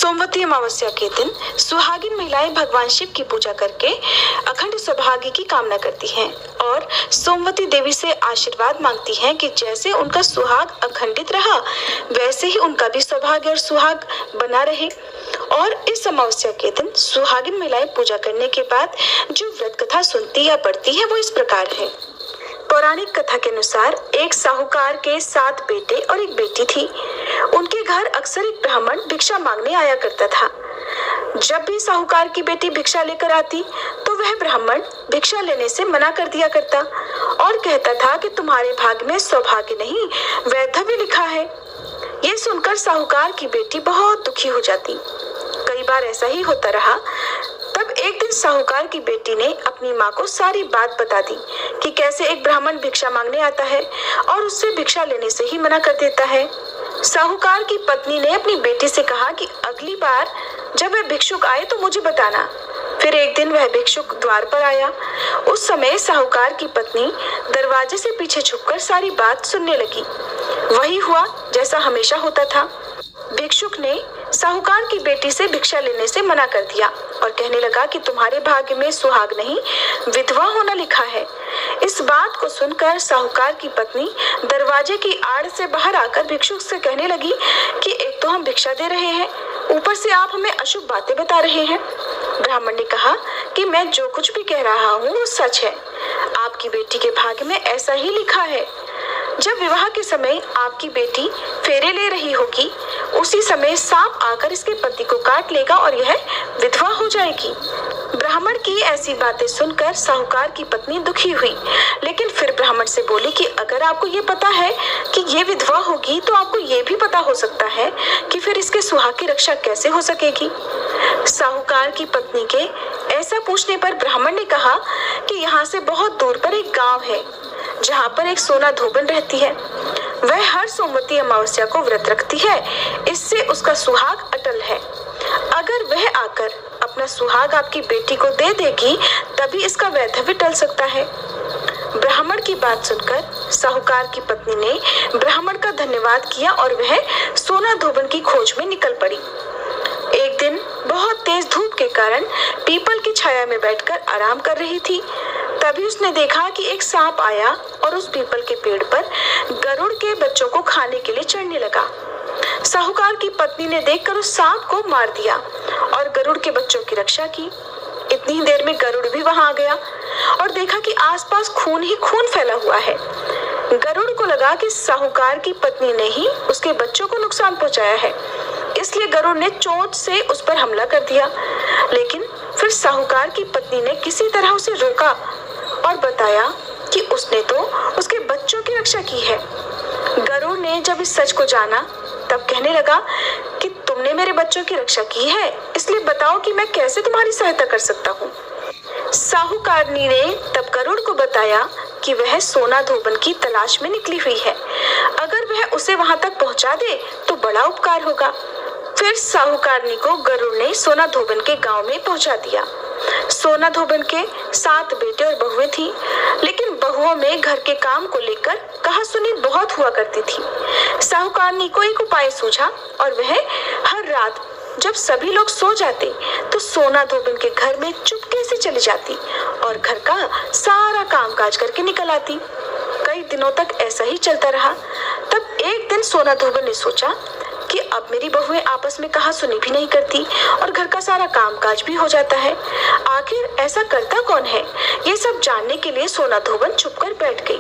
सोमवती अमावस्या के दिन सुहागिन महिलाएं भगवान शिव की पूजा करके अखंड सौभाग्य की कामना करती हैं और सोमवती देवी से आशीर्वाद मांगती हैं कि जैसे उनका सुहाग अखंडित रहा वैसे ही उनका भी सौभाग्य और सुहाग बना रहे। और इस अमावस्या के दिन सुहागिन महिलाएं पूजा करने के बाद जो व्रत कथा सुनती या पढ़ती है वो इस प्रकार है। पौराणिक कथा के अनुसार एक साहूकार के 7 बेटे और एक बेटी थी। उनके घर अक्सर एक ब्राह्मण भिक्षा मांगने आया करता था। जब भी साहूकार की बेटी भिक्षा लेकर आती तो वह ब्राह्मण भिक्षा लेने से मना कर दिया करता और कहता था कि तुम्हारे भाग्य में सौभाग्य नहीं वैधव्य लिखा है। ये सुनकर साहूकार की बेटी बहुत दुखी हो जाती। कई बार ऐसा ही होता रहा। तब एक दिन साहूकार की बेटी ने अपनी माँ को सारी बात बता दी कि कैसे एक ब्राह्मण भिक्षा मांगने आता है और उससे भिक्षा लेने से ही मना कर देता है। साहूकार की पत्नी ने अपनी बेटी से कहा कि अगली बार जब वह भिक्षुक आए तो मुझे बताना। फिर एक दिन वह भिक्षुक द्वार पर आया। उस समय साहूकार की पत्नी दरवाजे से पीछे छुपकर सारी बात सुनने लगी। वही हुआ जैसा हमेशा होता था। भिक्षुक ने साहूकार की बेटी से भिक्षा लेने से मना कर दिया और कहने लगा कि तुम्हारे भाग्य में सुहाग नहीं विधवा होना लिखा है। इस बात को सुनकर साहूकार की पत्नी दरवाजे की आड़ से बाहर आकर भिक्षुक से कहने लगी कि एक तो हम भिक्षा दे रहे हैं, ऊपर से आप हमें अशुभ बातें बता रहे हैं। ब्राह्मण ने कहा कि मैं जो कुछ भी कह रहा हूँ वो सच है। आपकी बेटी के भाग्य में ऐसा ही लिखा है। जब विवाह के समय आपकी बेटी फेरे ले रही होगी उसी समय सांप आकर इसके पति को काट लेगा और यह विधवा हो जाएगी। ब्राह्मण की ऐसी बातें सुनकर साहूकार की पत्नी दुखी हुई, लेकिन फिर ब्राह्मण से बोली कि अगर आपको ये पता है कि ये विधवा होगी तो आपको ये भी पता हो सकता है कि फिर इसके सुहाग की रक्षा कैसे हो सकेगी। साहूकार की पत्नी के ऐसा पूछने पर ब्राह्मण ने कहा कि यहाँ से बहुत दूर पर एक गांव है जहाँ पर एक सोना धोबन रहती है। वह हर सोमवती अमावस्या को व्रत रखती है, इससे उसका सुहाग अटल है। अगर वह आकर अपना सुहाग आपकी बेटी को दे देगी तभी इसका वैधव्य टल सकता है। ब्राह्मण की बात सुनकर साहूकार की पत्नी ने ब्राह्मण का धन्यवाद किया और वह सोना धोबन की खोज में निकल पड़ी। एक दिन बहुत तेज धूप के कारण पीपल की छाया में बैठकर आराम कर रही थी। तभी उसने देखा कि एक सांप आया और उस पीपल के पेड़ पर गरुड़ के बच्चों को खाने के लिए चढ़ने लगा। साहूकार की पत्नी ने देखकर उस सांप को मार दिया और गरुड़ के बच्चों की रक्षा की। इतनी देर में गरुड़ भी वहां आ गया और देखा कि आसपास खून ही खून फैला हुआ है। गरुड़ को लगा कि साहूकार की पत्नी ने ही उसके बच्चों को नुकसान पहुंचाया है, इसलिए गरुड़ ने चोंच से उस पर हमला कर दिया। लेकिन फिर साहूकार की पत्नी ने किसी तरह उसे रोका और बताया कि उसने तो उसके बच्चों की रक्षा की है। गरुड़ ने जब इस सच को जाना तब कहने लगा कि तुमने मेरे बच्चों की रक्षा की है, इसलिए बताओ कि मैं कैसे तुम्हारी सहायता कर सकता हूँ। साहूकारनी ने तब गरुड़ को बताया कि वह सोना धोबन की तलाश में निकली हुई है। अगर वह उसे वहां तक पहुंचा दे तो बड़ा उपकार होगा। फिर साहूकारनी को गरुड़ ने सोना धोबन के गांव में पहुंचा दिया। सोना धोबन के 7 बेटे और बहुएं थी, लेकिन बहुओं में घर के काम को लेकर कहासुनी बहुत हुआ करती थी। साहूकारनी को एक उपाय सूझा और वह हर रात जब सभी लोग सो जाते तो सोना धोबन के घर में चुपके से चली जाती और घर का सारा कामकाज करके निकल आती। कई दिनों तक ऐसा ही चलता रहा। तब एक दिन सोना धोबन ने सोचा कि अब मेरी बहुएं आपस में कहासुनी भी नहीं करती और घर का सारा कामकाज भी हो जाता है। आखिर ऐसा करता कौन है? ये सब जानने के लिए सोना धोबन चुपकर बैठ गई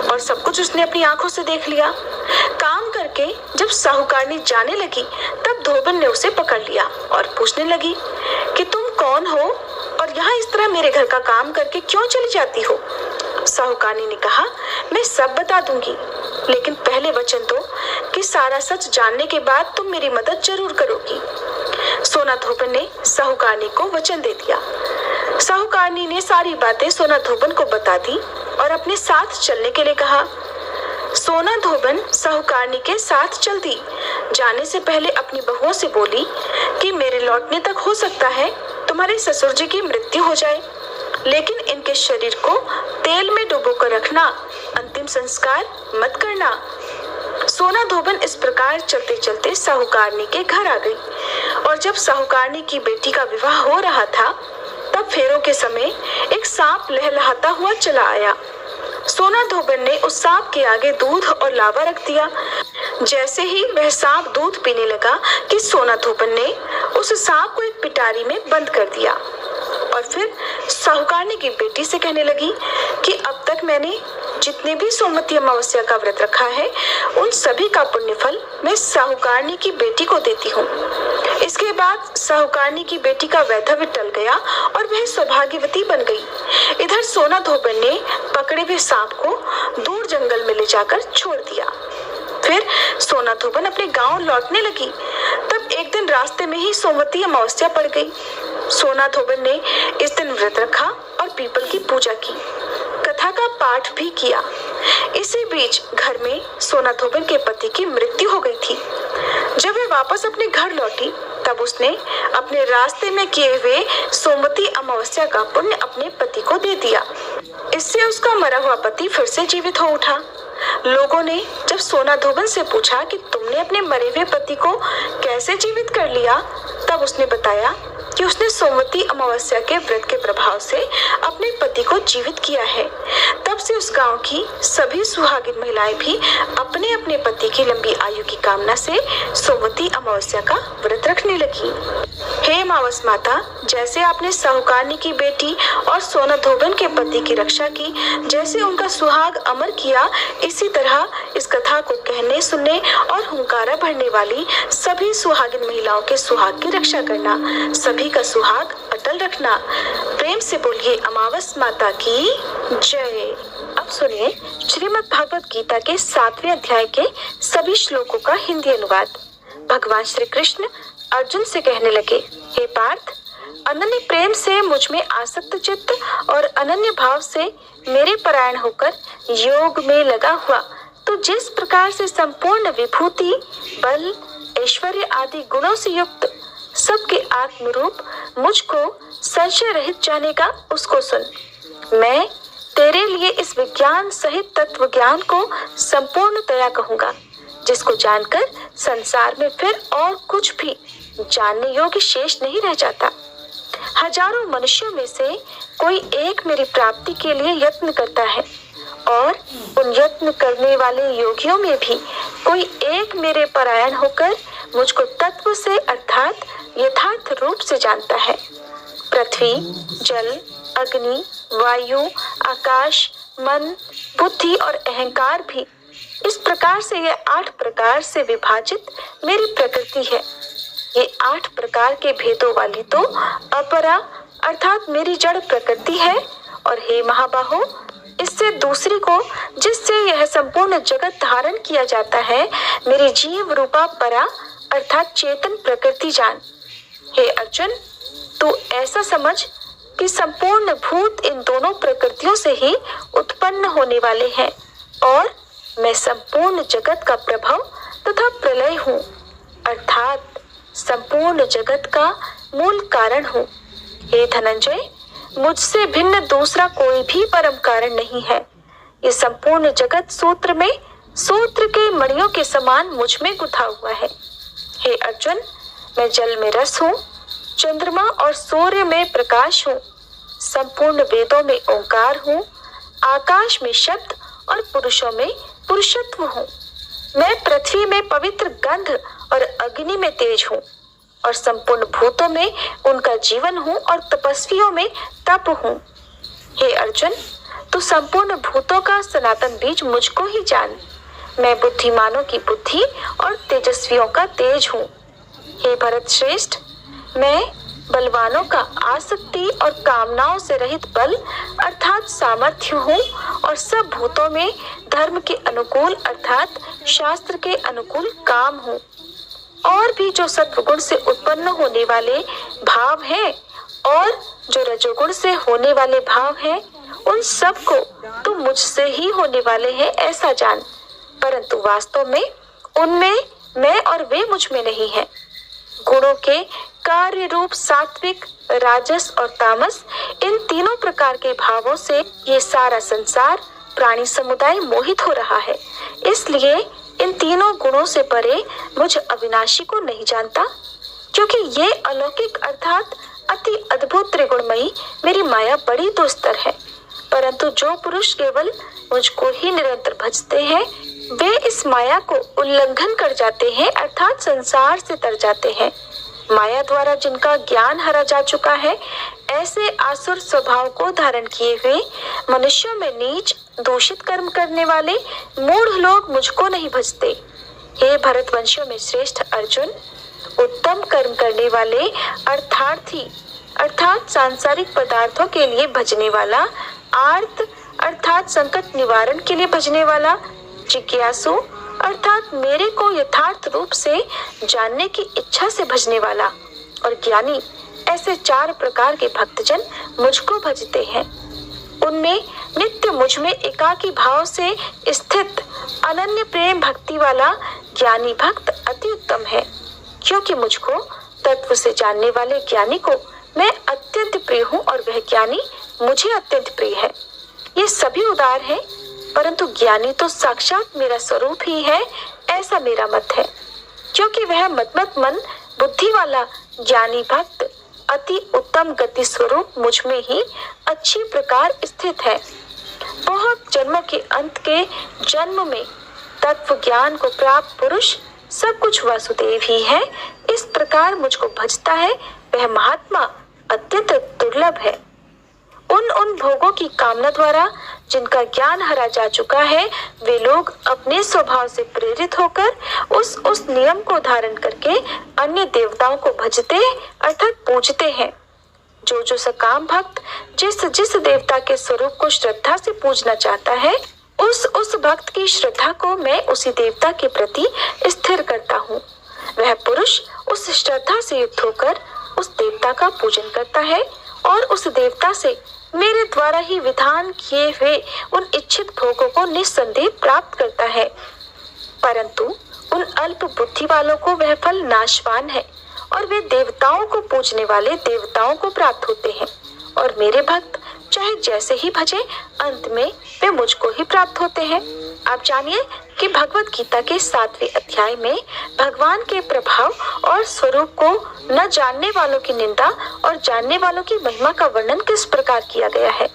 और सब कुछ उसने अपनी आंखों से देख लिया। काम करके जब साहूकारनी जाने लगी तब धोबन ने उसे पकड़ लिया और पूछने लगी कि तुम कौन हो और यहाँ इस तरह मेरे घर का काम करके क्यों चली जाती हो? साहूकारनी ने कहा, मैं सब बता दूंगी, लेकिन पहले वचन दो कि सारा सच जानने के बाद तुम मेरी मदद जरूर करोगी। सोना धोबन ने साहूकारनी को वचन दे दिया। साहूकारनी ने सारी बातें सोना धोबन को बता दी और अपने साथ चलने के लिए कहा। सोना धोबन साहूकारनी के साथ चल दी। जाने से पहले अपनी बहुओं से बोली कि मेरे लौटने तक हो सकता है तुम्हारे ससुर जी की मृत्यु हो जाए, लेकिन इनके शरीर को तेल में डुबोकर रखना, अंतिम संस्कार मत करना। सोना धोबन इस प्रकार चलते चलते साहूकारनी के घर आ गई और जब साहूकारनी की बेटी का विवाह हो रहा था तब फेरों के समय एक सांप लहलहाता हुआ चला आया। सोना धोबन ने उस सांप के आगे दूध और लावा रख दिया। जैसे ही वह सांप दूध पीने लगा कि सोना धोबन ने उस सांप को एक पिटारी में बंद कर दिया और फिर साहूकारनी की बेटी से कहने लगी कि अब तक मैंने जितने भी सोमवती अमावस्या का व्रत रखा है उन सभी का पुण्यफल मैं साहूकारनी की बेटी को देती हूँ। इसके बाद साहूकारनी की बेटी का वैधव्य टल गया और वह सौभाग्यवती बन गई। इधर सोना धोबन ने पकड़े हुए सांप को दूर जंगल में ले जाकर छोड़ दिया। फिर सोना धोबन अपने गांव लौटने लगी। तब एक दिन रास्ते में ही सोमवती अमावस्या पड़ गई। सोना धोबन ने इस दिन व्रत रखा और पीपल की पूजा की, कथा का पाठ भी किया। इसी बीच घर में सोना धोबन के पति की मृत्यु हो गई थी। जब वे वापस अपने घर लौटी तब उसने अपने रास्ते में किए हुए सोमवती अमावस्या का पुण्य अपने पति को दे दिया। इससे उसका मरा हुआ पति फिर से जीवित हो उठा। लोगों ने जब सोना धोबन से पूछा कि तुमने अपने मरे हुए पति को कैसे जीवित कर लिया, तब उसने बताया कि उसने सोमवती अमावस्या के व्रत के प्रभाव से अपने पति को जीवित किया है। तब से उस गांव की सभी सुहागिन महिलाएं भी अपने अपने पति की लंबी आयु की कामना से सोमवती अमावस्या का व्रत रखने लगी। हे अमावस माता, जैसे आपने साहूकारनी की बेटी और सोना धोबन के पति की रक्षा की, जैसे उनका सुहाग अमर किया, इसी तरह इस कथा को कहने सुनने और हुंकारा भरने वाली सभी सुहागिन महिलाओं के सुहाग की रक्षा करना, सभी का सुहाग अटल रखना। प्रेम से बोलिए अमावस माता की जय। अब सुनिए श्रीमद् भागवत गीता के 7वें अध्याय के सभी श्लोकों का हिंदी अनुवाद। भगवान श्री कृष्ण अर्जुन से कहने लगे, हे पार्थ, अनन्य प्रेम से मुझ में आसक्त चित्त और अनन्य भाव से मेरे परायण होकर योग में लगा हुआ तो जिस प्रकार से संपूर्ण विभूति, बल, ऐश्वर्य आदि गुणों से युक्त सबके आत्मरूप मुझको संशय रहित जानेगा, उसको सुन। मैं तेरे लिए इस विज्ञान सहित तत्व ज्ञान को संपूर्णतया कहूंगा, जिसको जानकर संसार में फिर और कुछ भी जानने योग्य शेष नहीं रह जाता। हजारों मनुष्यों में से कोई एक मेरी प्राप्ति के लिए यत्न करता है और उन यत्न करने वाले योगियों में भी कोई एक मेरे परायण होकर मुझको तत्व से अर्थात यथार्थ रूप से जानता है। पृथ्वी, जल, अग्नि, वायु, आकाश, मन, बुद्धि और अहंकार भी इस प्रकार से ये 8 प्रकार से विभाजित मेरी प्रकृति है। ये 8 प्रकार के भेदों वाली तो अपरा अर्थात मेरी जड़ प्रकृति है। और हे महाबाहो, इससे दूसरी को जिससे यह संपूर्ण जगत धारण किया जाता है, मेरी जीव रूपा परा अर्थात चेतन प्रकृति जान। हे अर्जुन, तू ऐसा समझ कि संपूर्ण भूत इन दोनों प्रकृतियों से ही उत्पन्न होने वाले हैं और मैं संपूर्ण जगत का प्रभव तथा प्रलय हूँ, अर्थात संपूर्ण जगत का मूल कारण हूँ। हे धनंजय, मुझसे भिन्न दूसरा कोई भी परम कारण नहीं है। ये संपूर्ण जगत सूत्र में सूत्र के मणियों के समान मुझ में गुथा हुआ है। हे अर्जुन, मैं जल में रस हूँ, चंद्रमा और सूर्य में प्रकाश हूँ, संपूर्ण वेदों में ओंकार हूँ, आकाश में शब्द और पुरुषों में पुरुषत्व हूँ। मैं पृथ्वी में पवित्र गंध और अग्नि में तेज हूँ और संपूर्ण भूतों में उनका जीवन हूँ और तपस्वियों में तप हूँ। हे अर्जुन, तू संपूर्ण भूतों का सनातन बीज मुझको ही जान। मैं बुद्धिमानों की बुद्धि और तेजस्वियों का तेज हूँ। हे भरत श्रेष्ठ, मैं बलवानों का आसक्ति और कामनाओं से रहित बल अर्थात सामर्थ्य हूँ और सब भूतों में धर्म के अनुकूल अर्थात शास्त्र के अनुकूल काम हूँ। और भी जो सत्वगुण से उत्पन्न होने वाले भाव हैं और जो रजोगुण से होने वाले भाव हैं, उन सब को तो मुझसे ही होने वाले हैं ऐसा जान, परंतु वास्तव में उनमें मैं और वे मुझ में नहीं है। गुणों के कार्य रूप सात्विक, राजस और तामस, इन तीनों प्रकार के भावों से ये सारा संसार प्राणी समुदाय मोहित हो रहा है। इसलिए इन तीनों गुणों से परे मुझ अविनाशी को नहीं जानता। क्योंकि ये अलौकिक अर्थात अति अद्भुत त्रिगुणमयी मेरी माया बड़ी दुस्तर है। परंतु जो पुरुष केवल मुझको ही निरंतर भजते हैं वे इस माया को उल्लंघन कर जाते हैं अर्थात संसार से तर जाते हैं। माया द्वारा जिनका ज्ञान हरा जा चुका है ऐसे आसुर स्वभाव को धारण किए हुए मनुष्यों में नीच दूषित कर्म करने वाले मूढ़ लोग मुझको नहीं भजते। हे भरतवंशियों में श्रेष्ठ अर्जुन, उत्तम कर्म करने वाले अर्थार्थी अर्थात सांसारिक पदार्थों के लिए भजने वाला, आर्त अर्थात संकट निवारण के लिए भजने वाला, जिज्ञासु अर्थात मेरे को यथार्थ रूप से जानने की इच्छा से भजने वाला और ज्ञानी, ऐसे 4 प्रकार के भक्तजन मुझको भजते हैं। उनमें नित्य मुझ में एकाकी भाव से स्थित अनन्य प्रेम भक्ति वाला ज्ञानी भक्त अति उत्तम है, क्योंकि मुझको तत्व से जानने वाले ज्ञानी को मैं अत्यंत प्रिय हूँ और वह ज्ञानी मुझे अत्यंत प्रिय है। ये सभी उदार हैं, परंतु ज्ञानी तो साक्षात मेरा स्वरूप ही है, ऐसा मेरा मत है। क्योंकि वह मत मन बुद्धि वाला ज्ञानी भक्त अति उत्तम गति स्वरूप मुझ में ही अच्छी प्रकार स्थित है। बहुत जन्मों के अंत के जन्म में तत्व ज्ञान को प्राप्त पुरुष सब कुछ वासुदेव ही है, इस प्रकार मुझको भजता है वह महात्मा अत्यंत दुर्लभ है। उन भोगों की कामना द्वारा जिनका ज्ञान हरा जा चुका है वे लोग अपने स्वभाव से प्रेरित होकर उस नियम को धारण करके अन्य देवताओं को भजते अर्थात पूजते हैं। जो सकाम भक्त जिस देवता के स्वरूप को श्रद्धा से पूजना चाहता है उस भक्त की श्रद्धा को मैं उसी देवता के प्रति स्थिर करता हूँ। वह पुरुष उस श्रद्धा से युक्त होकर उस देवता का पूजन करता है और उस देवता से मेरे द्वारा ही विधान किए हुए उन इच्छित भोगों को निस्संदेह प्राप्त करता है। परंतु उन अल्प बुद्धि वालों को वह फल नाशवान है और वे देवताओं को पूजने वाले देवताओं को प्राप्त होते हैं और मेरे भक्त चाहे जैसे ही भजे अंत में वे मुझको ही प्राप्त होते हैं। आप जानिए कि भगवत गीता के 7वें अध्याय में भगवान के प्रभाव और स्वरूप को न जानने वालों की निंदा और जानने वालों की महिमा का वर्णन किस प्रकार किया गया है।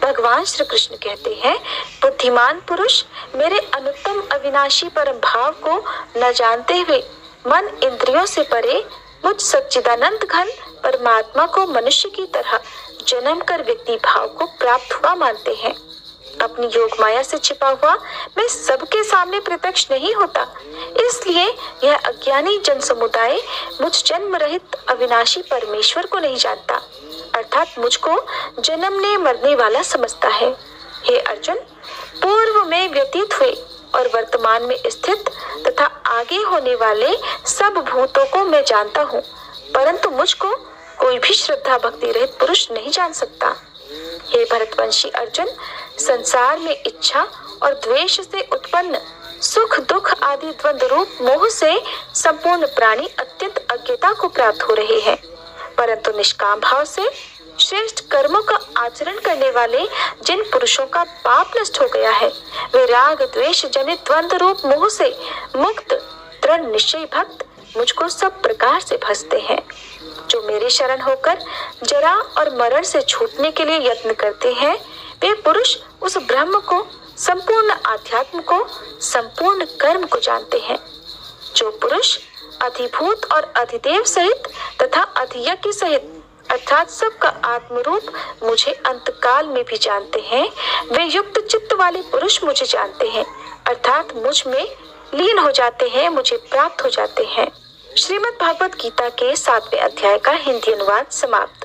भगवान श्री कृष्ण कहते हैं, बुद्धिमान पुरुष मेरे अनुत्तम अविनाशी परम भाव को न जानते हुए मन इंद्रियों से परे मुझ सच्चिदानंद घन परमात्मा को मनुष्य की तरह जन्म कर व्यक्ति भाव को प्राप्त हुआ मानते हैं। अपनी योग माया से छिपा हुआ मैं सबके सामने प्रत्यक्ष नहीं होता, इसलिए यह अज्ञानी जन समुदाय मुझ जन्म रहित अविनाशी परमेश्वर को नहीं जानता अर्थात मुझको जन्मने मरने वाला समझता है। हे अर्जुन, पूर्व में व्यतीत हुए और वर्तमान में स्थित तथा आगे होने वाले सब भूतों को मैं जानता हूँ, परंतु मुझको कोई भी श्रद्धा भक्ति रहित पुरुष नहीं जान सकता। हे भरतवंशी अर्जुन, संसार में इच्छा और द्वेष से उत्पन्न सुख दुख आदि द्वंद्व रूप मोह से संपूर्ण प्राणी अत्यंत अज्ञता को प्राप्त हो रहे हैं, परंतु निष्काम भाव से श्रेष्ठ कर्मों का आचरण करने वाले जिन पुरुषों का पाप नष्ट हो गया है वे राग द्वेष जनित द्वंद्व रूप मोह से मुक्त दृढ़ निश्चयी भक्त मुझको सब प्रकार से भजते हैं। जो मेरे शरण होकर जरा और मरण से छूटने के लिए यत्न करते हैं वे पुरुष उस ब्रह्म को, संपूर्ण आध्यात्म को, संपूर्ण कर्म को जानते हैं। जो पुरुष अधिभूत और अधिदेव सहित तथा अधियज्ञ सहित अर्थात सबका आत्मरूप मुझे अंतकाल में भी जानते हैं वे युक्त चित्त वाले पुरुष मुझे जानते हैं अर्थात मुझ में लीन हो जाते हैं, मुझे प्राप्त हो जाते हैं। श्रीमद् भागवत गीता के 7वें अध्याय का हिंदी अनुवाद समाप्त।